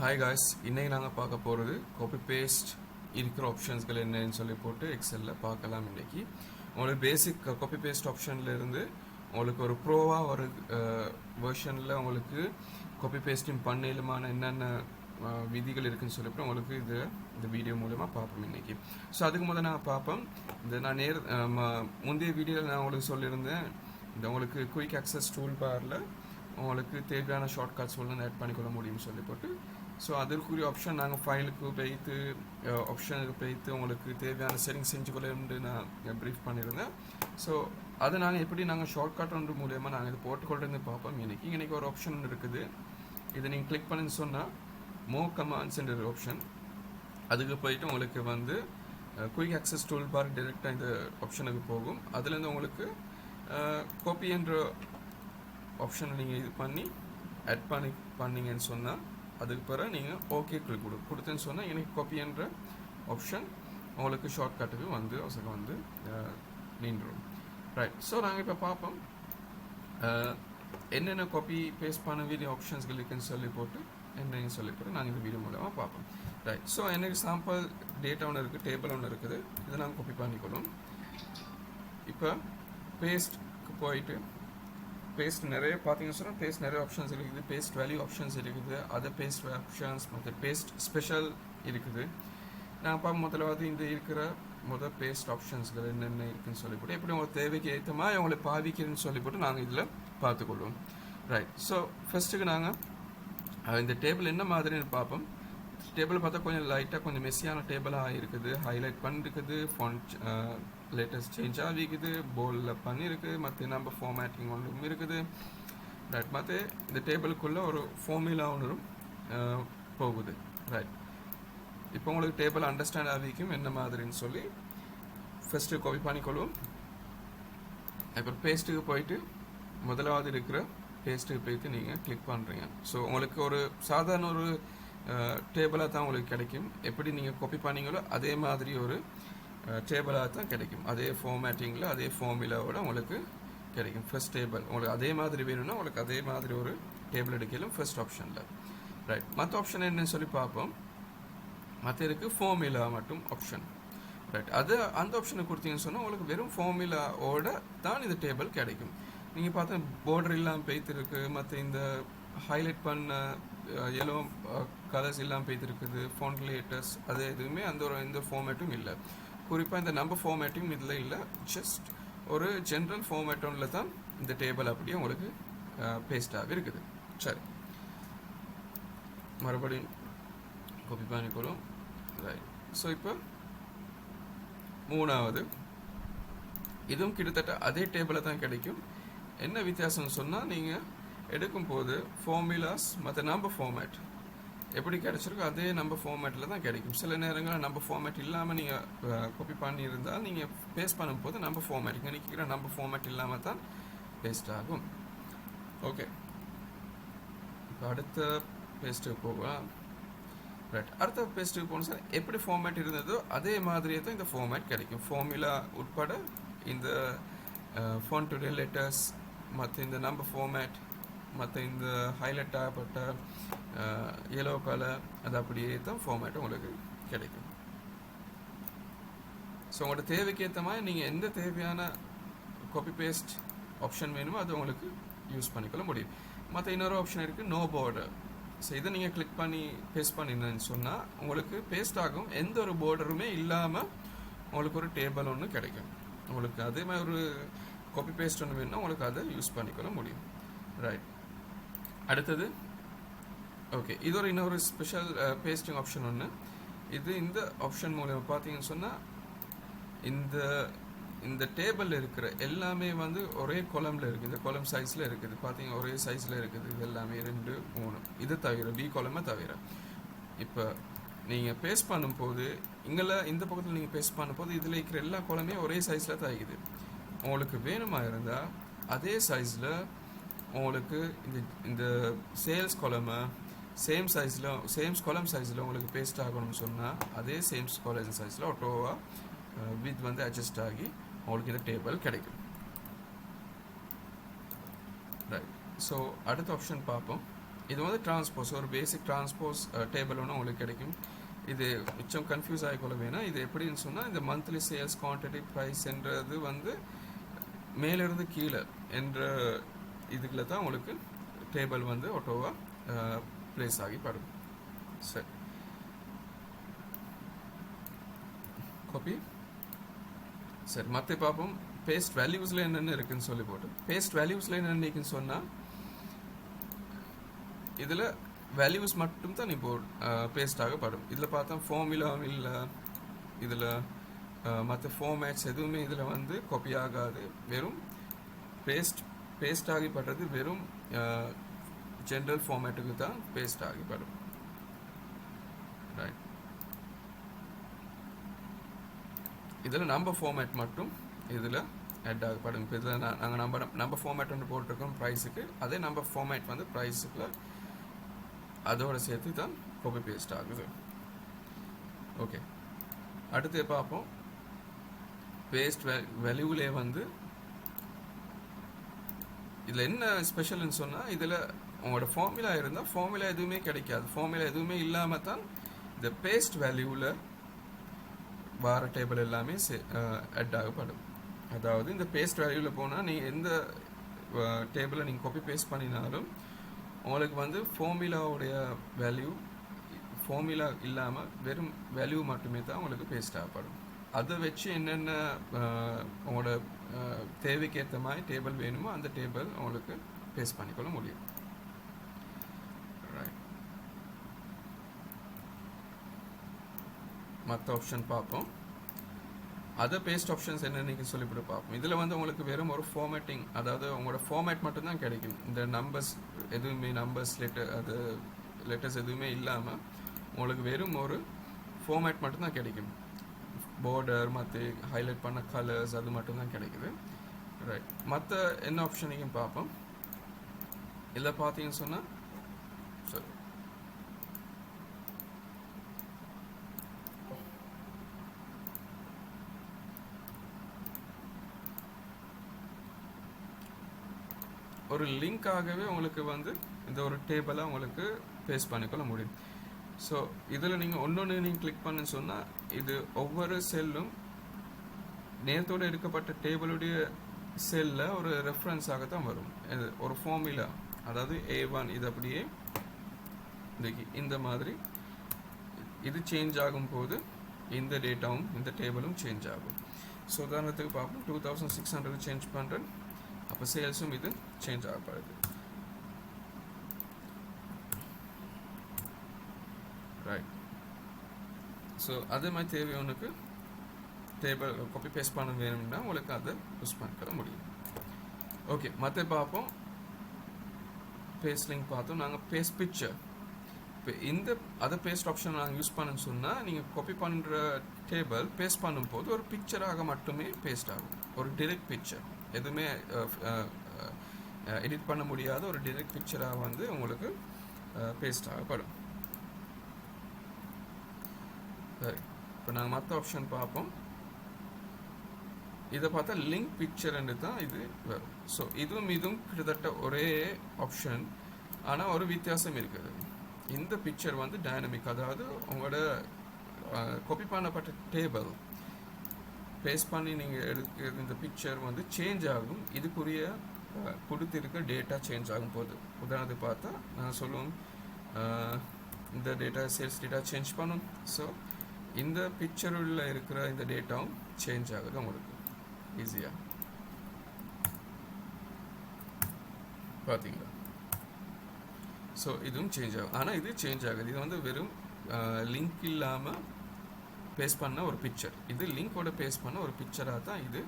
Hi guys, இன்னைக்கு நாங்கள் பார்க்க போகிறது காப்பி பேஸ்ட் இருக்கிற ஆப்ஷன்ஸ்கள் என்னன்னு சொல்லி போட்டு எக்ஸலில் பார்க்கலாம். இன்னைக்கு உங்களுக்கு பேசிக் காப்பி பேஸ்ட் ஆப்ஷன்லேருந்து உங்களுக்கு ஒரு ப்ரோவாக ஒரு வெர்ஷனில் உங்களுக்கு காப்பி பேஸ்டிங் பண்ணலுமான என்னென்ன விதிகள் இருக்குன்னு சொல்லிட்டு உங்களுக்கு இந்த வீடியோ மூலமா பார்ப்போம் இன்னைக்கு. ஸோ அதுக்கு முதல்ல நான் பார்ப்போம். நான் முந்தைய வீடியோவில் நான் உங்களுக்கு சொல்லியிருந்தேன், இந்த உங்களுக்கு குயிக் ஆக்சஸ் டூல் பாரில் உங்களுக்கு தேவையான ஷார்ட்கட்ஸ் ஒன்று ஆட் பண்ணிக்கொள்ள முடியும்னு சொல்லி போட்டு, ஸோ அதற்குரிய ஆப்ஷன் நாங்கள் ஃபைலுக்கு போய்த்து ஆப்ஷனுக்கு போய்த்து உங்களுக்கு தேவையான செட்டிங் செஞ்சுக்கொள்ளு நான் ப்ரீஃப் பண்ணியிருந்தேன். ஸோ அதை நாங்கள் எப்படி நாங்கள் ஷார்ட்கட் ஒன்று மூலியமாக நாங்கள் இதை போட்டுக்கொண்டு பார்ப்போம். இன்னைக்கு ஒரு ஆப்ஷன் இருக்குது. இதை நீங்கள் கிளிக் பண்ணி சொன்னால் மோ கமாண்ட்ஸ்ன்ற ஒரு ஆப்ஷன், அதுக்கு போயிட்டு உங்களுக்கு வந்து குயிக் ஆக்சஸ் டூல் பார் டைரெக்டாக இந்த ஆப்ஷனுக்கு போகும். அதுலேருந்து உங்களுக்கு காப்பி என்ற ஆப்ஷனை நீங்கள் இது பண்ணி ஆட் பண்ணீங்கன்னு சொன்னால் அதுக்கு பிறகு நீங்கள் ஓகே கிளிக் கொடுத்தேன்னு சொன்னால் எனக்கு காப்பி என்ற ஆப்ஷன் உங்களுக்கு ஷார்ட்கட்டுக்கு வந்து நின்றுடும். ரைட். ஸோ நாங்கள் இப்போ பார்ப்போம் என்னென்ன காப்பி பேஸ்ட் பண்ண வீடியோ ஆப்ஷன்ஸ்கள் இருக்குன்னு சொல்லி போட்டு என்னன்னு சொல்லி போட்டு நாங்கள் இந்த வீடியோ மூலமாக பார்ப்போம். ரைட். ஸோ எனக்கு சாம்பிள் டேட்டா ஒன்று இருக்குது, டேபிள் ஒன்று இருக்குது. இதை நாங்கள் காப்பி பண்ணிக்கொள்ளும். இப்போ பேஸ்ட்க்கு போயிட்டு பேஸ்ட் நிறைய பார்த்தீங்கன்னு சொன்னால் பேஸ்ட் நிறைய ஆப்ஷன்ஸ் இருக்குது. பேஸ்ட் வேல்யூ ஆப்ஷன்ஸ் இருக்குது, அதர் பேஸ்ட் ஆப்ஷன்ஸ் மற்ற பேஸ்ட் ஸ்பெஷல் இருக்குது. நான் முதலாவது இந்த இருக்கிற பேஸ்ட் ஆப்ஷன்ஸ்கள் என்னென்ன இருக்குன்னு சொல்லிவிட்டு எப்படி உங்களுக்கு தேவைக்கு ஏற்ற மாதிரி உங்களை பாவிக்கிறேன்னு சொல்லிவிட்டு நாங்கள் இதில் பார்த்துக்கொள்வோம். ரைட். ஸோ ஃபர்ஸ்ட்டுக்கு நாங்கள் இந்த டேபிள் என்ன மாதிரின்னு பார்ப்போம். டேபிள் பார்த்தா கொஞ்சம் லைட்டாக கொஞ்சம் மெஸ்ஸியான டேபிளாக இருக்குது, ஹைலைட் பண்ணிருக்குது, ஃபாண்ட் லேட்டஸ்ட் சேஞ்ச் ஆகிக்குது, போல்டில் பண்ணியிருக்கு, மற்ற நம்ம ஃபார்மேட்டிங் ஒன்றும் இருக்குது. ரைட். மற்ற இந்த டேபிளுக்குள்ளே ஒரு ஃபார்முலா ஒன்றும் போகுது. ரைட். இப்போ உங்களுக்கு டேபிள் அண்டர்ஸ்டாண்ட் ஆகிக்கும் என்ன மாதிரின்னு சொல்லி ஃபஸ்ட்டு காப்பி பண்ணிக்கொள்வோம். அப்புறம் பேஸ்ட்டுக்கு போயிட்டு முதலாவது இருக்கிற பேஸ்ட்டுக்கு போயிட்டு நீங்கள் கிளிக் பண்ணுறீங்க. ஸோ உங்களுக்கு ஒரு சாதாரண ஒரு டேபிளாக தான் உங்களுக்கு கிடைக்கும். எப்படி நீங்கள் காப்பி பண்ணீங்களோ அதே மாதிரி ஒரு டேபிளாக தான் கிடைக்கும். அதே ஃபார்மேட்டிங்கில் அதே ஃபார்முலாவோட உங்களுக்கு கிடைக்கும். ஃபர்ஸ்ட் டேபிள் உங்களுக்கு அதே மாதிரி வேணும்னா உங்களுக்கு அதே மாதிரி ஒரு டேபிள் எடுக்கலாம் ஃபர்ஸ்ட் ஆப்ஷனில். ரைட். மற்ற ஆப்ஷன் என்னன்னு சொல்லி பார்ப்போம். மற்ற இருக்குது ஃபார்முலா மட்டும் ஆப்ஷன். ரைட். அந்த ஆப்ஷனை கொடுத்தீங்கன்னு சொன்னால் உங்களுக்கு வெறும் ஃபார்முலாவோட தான் இந்த டேபிள் கிடைக்கும். நீங்கள் பார்த்தா பார்டர் இல்லாமல் பெய்த்திருக்கு, மற்ற இந்த ஹைலைட் பண்ண எல்லோ கலர்ஸ் இல்லாமல் பெய்திருக்குது, ஃபாண்ட் லேட்டர்ஸ் அது எதுவுமே எந்த ஃபார்மேட்டும் இல்லை. குறிப்பாக இந்த நம்பர் ஃபார்மேட்டும் இதில் இல்லை. ஜஸ்ட் ஒரு ஜென்ரல் ஃபார்மேட்டோனில் தான் இந்த டேபிள் அப்படியே உங்களுக்கு பேஸ்டாக இருக்குது. சரி, மறுபடியும் காப்பி பண்ணிக்கொள்ளும். ரைட். ஸோ இப்போ மூணாவது இதுவும் கிட்டத்தட்ட அதே டேபிளை தான் கிடைக்கும். என்ன வித்தியாசம்னு சொன்னால் நீங்கள் எடுக்கும் போது ஃபார்முலாஸ் மற்ற நம்பர் ஃபார்மேட் எப்படி கிடைச்சிருக்கோ அதே நம்பர் ஃபார்மேட்டில் தான் கிடைக்கும். சில நேரங்களில் நம்பர் ஃபார்மேட் இல்லாமல் நீங்கள் காப்பி பண்ணியிருந்தால் நீங்கள் பேஸ்ட் பண்ணும்போது நம்பர் ஃபார்மேட் இங்கே நிற்கிற நம்பர் ஃபார்மேட் இல்லாமல் தான் பேஸ்ட் ஆகும். ஓகே, இப்போ அடுத்த பேஸ்ட்டுக்கு போகலாம். ரைட். அடுத்த பேஸ்ட்டுக்கு போகணும் சார். எப்படி ஃபார்மேட் இருந்ததோ அதே மாதிரியே தான் இந்த ஃபார்மேட் கிடைக்கும். ஃபார்முலா உட்பட இந்த ஃபாண்ட் லெட்டர்ஸ் மற்ற இந்த நம்பர் ஃபார்மேட் மற்ற இந்த ஹைலைட் ஆகப்பட்ட எல்லோ கலர் அது அப்படியே தான் ஃபார்மேட் உங்களுக்கு கிடைக்கும். ஸோ உங்களோட தேவைக்கு ஏற்ற மாதிரி நீங்கள் எந்த தேவையான காப்பி பேஸ்ட் ஆப்ஷன் வேணுமோ அது உங்களுக்கு யூஸ் பண்ணிக்கொள்ள முடியும். மற்ற இன்னொரு ஆப்ஷன் இருக்குது, நோ பார்டர். ஸோ இதை நீங்கள் கிளிக் பண்ணி பேஸ்ட் பண்ணினேன்னு சொன்னால் உங்களுக்கு பேஸ்ட் ஆகும். எந்த ஒரு பார்டருமே இல்லாமல் உங்களுக்கு ஒரு டேபிள் ஒன்று கிடைக்கும். உங்களுக்கு அதே மாதிரி ஒரு காப்பி பேஸ்ட் ஒன்று வேணும்னா உங்களுக்கு அதை யூஸ் பண்ணிக்கொள்ள முடியும். ரைட். அடுத்தது ஓகே, இது இன்னொரு ஸ்பெஷல் பேஸ்டிங் ஆப்ஷன் ஒன்று. இந்த ஆப்ஷன் மூலமாக பார்த்தீங்கன்னு சொன்னால் இந்த டேபிளில் இருக்கிற எல்லாமே வந்து ஒரே காலமில் இருக்குது. இந்த காலம் சைஸில் இருக்குது. பார்த்தீங்க ஒரே சைஸில் இருக்குது. இது எல்லாமே 2, 3 இது தவிர பி காலமை தவிர. இப்போ நீங்கள் பேஸ்ட் பண்ணும்போது இந்த பக்கத்தில் நீங்கள் பேஸ்ட் பண்ணும்போது இதில் இருக்கிற எல்லா காலமே ஒரே சைஸில் தான் இருக்குது. உங்களுக்கு வேணுமா இருந்தால் அதே சைஸில் உங்களுக்கு இந்த சேல்ஸ் காலமை சேம் காலம் சைஸில் உங்களுக்கு பேஸ்ட் ஆகணும்னு சொன்னால் அதே சேம் காலம் சைஸில் ஆட்டோவாக வித் வந்து அட்ஜஸ்ட் ஆகி உங்களுக்கு இந்த டேபிள் கிடைக்கும். ரைட். ஸோ அடுத்த ஆப்ஷன் பார்ப்போம். இது வந்து டிரான்ஸ்போஸ், ஒரு பேசிக் டிரான்ஸ்போஸ் டேபிள் ஒன்று உங்களுக்கு கிடைக்கும். இது மிச்சம் கன்ஃபியூஸ் ஆகிக்கொள்ள வேணாம். இது எப்படின்னு சொன்னால், இந்த மந்த்லி சேல்ஸ் குவான்டிட்டி ப்ரைஸ்ன்றது வந்து மேலிருந்து கீழே என்ற இதுக்குள்ள தான் உங்களுக்கு டேபிள் வந்து ஆட்டோவாக ப்ளேஸ் ஆகி படும். சரி, காப்பி. சரி, மற்ற பார்ப்போம். பேஸ்ட் வேல்யூஸில் என்னென்ன இருக்குன்னு சொல்லி போட்டு, பேஸ்ட் வேல்யூஸில் என்னென்ன இருக்குன்னு சொன்னால், இதில் வேல்யூஸ் மட்டும் தான் இப்போ பேஸ்ட் ஆகப்படும். இதில் பார்த்தா ஃபார்முலா இல்லை, இதில் மற்ற ஃபார்மேட்ஸ் எதுவுமே இதில் வந்து காப்பி ஆகாது. வெறும் பேஸ்ட் ஆகிப்படுறது வெறும் ஜென்ரல் ஃபார்மேட்டுக்கு தான் பேஸ்ட் ஆகிப்படும். ரைட், இதில் நம்பர் ஃபார்மேட் மட்டும் இதில் ஆட் ஆகப்படும். இப்போ இதில் நாங்கள் நம்பர் ஃபார்மேட் ஒன்று போட்டிருக்கோம் ப்ரைஸுக்கு, அதே நம்பர் ஃபார்மேட் வந்து ப்ரைஸுக்குள்ள அதோடு சேர்த்து தான் காப்பி பேஸ்ட் ஆகுது. ஓகே, அடுத்து பார்ப்போம். பேஸ்ட் வேல்யூலே வந்து இதில் என்ன ஸ்பெஷல்னு சொன்னால், இதில் உங்களோட ஃபார்முலா இருந்தால் ஃபார்முலா எதுவுமே கிடைக்காது. ஃபார்முலா எதுவுமே இல்லாமல் தான் இந்த பேஸ்ட் வேல்யூவில் வார டேபிள் எல்லாமே ஆட் ஆகப்படும். அதாவது இந்த பேஸ்ட் வேல்யூவில் போனால் நீங்கள் எந்த டேபிளை நீங்கள் காப்பி பேஸ்ட் பண்ணினாலும் உங்களுக்கு வந்து ஃபார்முலாவுடைய வேல்யூ, ஃபார்முலா இல்லாமல் வெறும் வேல்யூ மட்டுமே தான் உங்களுக்கு பேஸ்ட் ஆகப்படும். அதை வச்சு என்னென்ன உங்களோட தேவைக்கு ஏற்ற மாதிரி டேபிள் வேணுமோ அந்த டேபிள் உங்களுக்கு பேஸ்ட் பண்ணிக்கொள்ள முடியும். ரைட், மற்ற ஆப்ஷன் பார்ப்போம். அதர் பேஸ்ட் ஆப்ஷன்ஸ் என்னென்னு சொல்லிவிட்டு பார்ப்போம். இதில் வந்து உங்களுக்கு வெறும் ஒரு ஃபார்மேட்டிங், அதாவது உங்களோட ஃபார்மேட் மட்டும்தான் கிடைக்கும். இந்த நம்பர்ஸ் எதுவுமே, நம்பர்ஸ் லெட்டர்ஸ் எதுவுமே இல்லாமல் உங்களுக்கு வெறும் ஒரு ஃபார்மேட் மட்டும்தான் கிடைக்கும். பார்டர் மற்ற ஹைலைட் பண்ண கலர்ஸ் அது மட்டும்தான் கிடைக்குது. ரைட், மற்ற என்ன ஆப்ஷனையும் பார்ப்போம். இதில் பார்த்தீங்கன்னு சொன்னால், சரி, ஒரு லிங்காகவே உங்களுக்கு வந்து இந்த ஒரு டேபிளை உங்களுக்கு பேஸ்ட் பண்ணிக்கொள்ள முடியும். ஸோ இதில் நீங்கள் ஒன்று நீங்கள் கிளிக் பண்ணுன்னு சொன்னால், இது ஒவ்வொரு செல்லும் நேரத்தோடு எடுக்கப்பட்ட டேபிளுடைய செல்லில் ஒரு ரெஃபரன்ஸாக தான் வரும். ஒரு ஃபார்முலா, அதாவது A1 இது அப்படியே இந்த மாதிரி இது சேஞ்ச் ஆகும் போது இந்த டேட்டாவும் இந்த டேபிளும் சேஞ்ச் ஆகும். ஸோ உதாரணத்துக்கு பார்ப்போம், 2600 சேஞ்ச் பண்ணுறேன், அப்போ சேல்ஸும் இது சேஞ்ச் ஆகப்படுது. ரைட், ஸோ அதே மாதிரி தேவையானக்கு டேபிள் காப்பி பேஸ்ட் பண்ண வேணும்னா உங்களுக்கு அதை யூஸ் பண்ணிக்க முடியும். ஓகே, மற்ற பார்ப்போம். பேஸ்ட் லிங்க் பார்த்தோம். நாங்கள் பேஸ்ட் பிக்சர், இப்போ இந்த அதை பேஸ்ட் ஆப்ஷன் நாங்கள் யூஸ் பண்ணணும்னு சொன்னால், நீங்கள் காப்பி பண்ணுற டேபிள் பேஸ்ட் பண்ணும்போது ஒரு பிக்சராக மட்டுமே பேஸ்ட் ஆகும். ஒரு டிரெக்ட் பிக்சர், எதுவுமே எடிட் பண்ண முடியாத ஒரு டிரெக்ட் பிக்சராக வந்து உங்களுக்கு பேஸ்ட் ஆகப்படும். சரி, இப்போ நாங்கள் மற்ற ஆப்ஷன் பார்ப்போம். இதை பார்த்தா லிங்க் பிக்சர்ன்னு தான் இது வரும். ஸோ இதுவும் கிட்டத்தட்ட ஒரே ஆப்ஷன், ஆனால் ஒரு வித்தியாசம் இருக்குது. இந்த பிக்சர் வந்து டைனமிக், அதாவது உங்களோட காப்பி பண்ணப்பட்ட டேபிள் பேஸ்ட் பண்ணி நீங்கள் எடுக்கிற இந்த பிக்சர் வந்து சேஞ்ச் ஆகும். இதுக்குரிய கொடுத்திருக்க டேட்டா சேஞ்ச் ஆகும் போது, உதாரணத்துக்கு பார்த்தா நான் சொல்லுவோம், இந்த டேட்டா சேல்ஸ் டேட்டா சேஞ்ச் பண்ணும். ஸோ இந்த பிக்சரில் இருக்கிற இந்த டேட்டாவும் சேஞ்ச் ஆகுது உங்களுக்கு ஈஸியாக. பார்த்தீங்களா? ஸோ இதுவும் சேஞ்ச் ஆகும். ஆனால் இது சேஞ்ச் ஆகுது. இது வந்து வெறும் லிங்க் இல்லாமல் பேஸ்ட் பண்ண ஒரு பிக்சர். இது லிங்கோட பேஸ்ட் பண்ண ஒரு பிக்சராக தான் இது